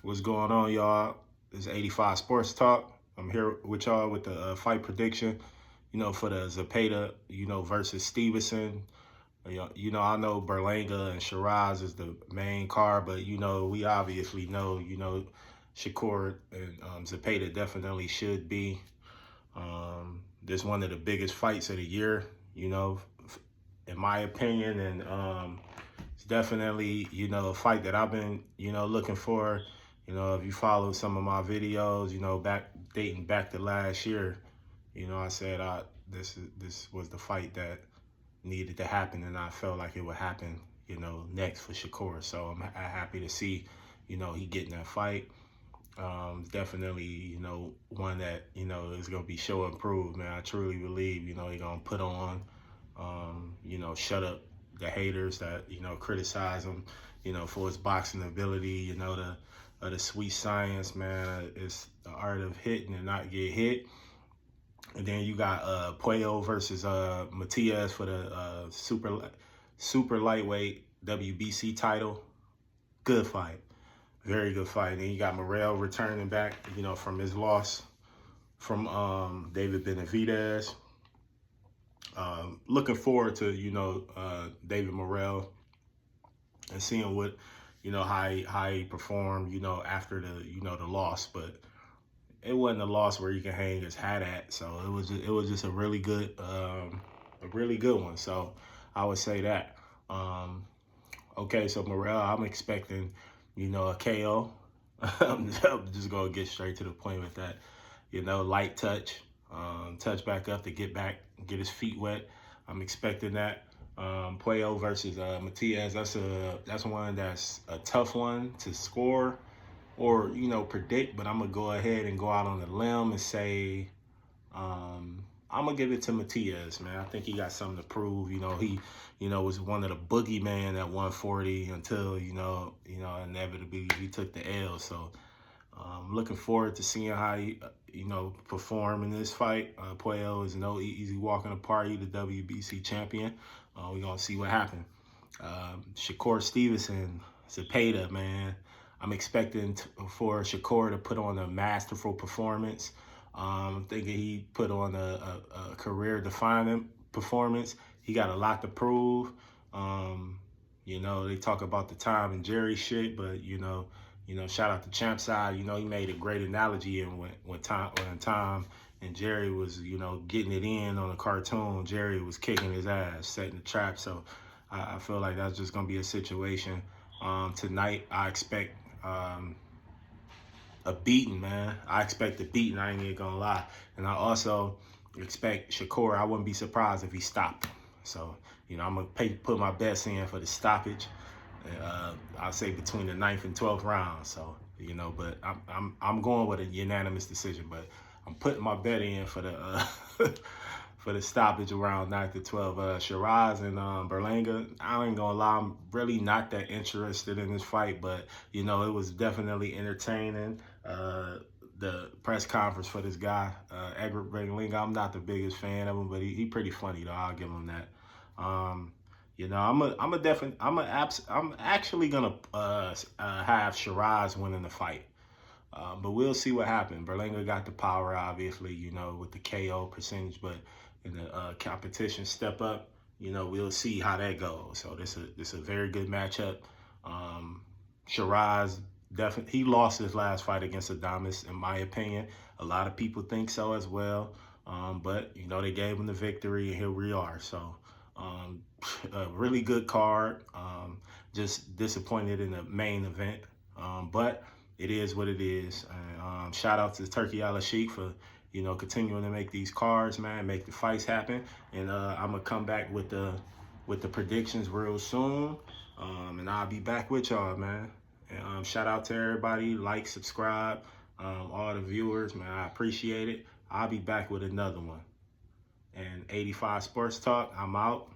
What's going on, y'all? This is 85 Sports Talk. I'm here with y'all with the fight prediction, for the Zepeda, versus Stevenson. I know Berlanga and Shiraz is the main card, but, we obviously know, Shakur and Zepeda definitely should be. This one of the biggest fights of the year, in my opinion, and it's definitely, a fight that I've been, looking for. If you follow some of my videos, dating back to last year, I said this was the fight that needed to happen, and I felt like it would happen, next for Shakur. So I'm happy to see, he getting that fight. Definitely, one that, is going to be show improved, man. I truly believe, he's going to put on, shut up the haters that, criticize him, for his boxing ability, the sweet science, man. It's the art of hitting and not get hit. And then you got Puello versus Matias for the super lightweight WBC title. Good fight. Very good fight. And then you got Morrell returning back, from his loss from David Benavidez. Looking forward to, David Morrell and seeing what, how he performed, after the loss. But it wasn't a loss where you can hang his hat at. So it was just a really good one. So I would say that. Okay, so Morrell, I'm expecting, a KO. I'm just gonna get straight to the point with that. Light touch, touch back up to get his feet wet. I'm expecting that. Puello versus Matias, that's one that's a tough one to score or, predict, but I'm going to go ahead and go out on a limb and say I'm going to give it to Matias, man. I think he got something to prove. He, was one of the boogeyman at 140 until, inevitably he took the L. So I'm looking forward to seeing how he, perform in this fight. Puello is no easy walk in the park. He's the WBC champion. We're going to see what happens. Shakur Stevenson, Zepeda, man. I'm expecting for Shakur to put on a masterful performance. I'm thinking he put on a career-defining performance. He got a lot to prove. They talk about the Tom and Jerry shit, but shout out to Champ Side. He made a great analogy, and when Tom and Jerry was, getting it in on a cartoon, Jerry was kicking his ass, setting the trap. So I feel like that's just gonna be a situation. Tonight, I expect a beating, man. I expect a beating. I ain't even gonna lie. And I also expect Shakur. I wouldn't be surprised if he stopped him. So, I'm gonna put my best in for the stoppage. I'll say between the 9th and 12th round. So, but I'm going with a unanimous decision. But I'm putting my bet in for the for the stoppage around 9th to 12th. Shiraz and Berlanga, I ain't gonna lie, I'm really not that interested in this fight, but it was definitely entertaining. The press conference for this guy, Edgar Berlanga, I'm not the biggest fan of him, but he pretty funny though. I'll give him that. I'm actually gonna have Shiraz winning the fight. But we'll see what happens. Berlanga got the power, obviously, with the KO percentage, but in the competition step up, we'll see how that goes. So this is a very good matchup. Shiraz, definitely, he lost his last fight against Adames, in my opinion. A lot of people think so as well. But, they gave him the victory, and here we are. So a really good card. Just disappointed in the main event. But it is what it is. Shout out to Turkey Al Sheikh for, continuing to make these cards, man, make the fights happen. And I'm gonna come back with the predictions real soon. And I'll be back with y'all, man. And shout out to everybody, like, subscribe, all the viewers, man. I appreciate it. I'll be back with another one. And 85 Sports Talk, I'm out.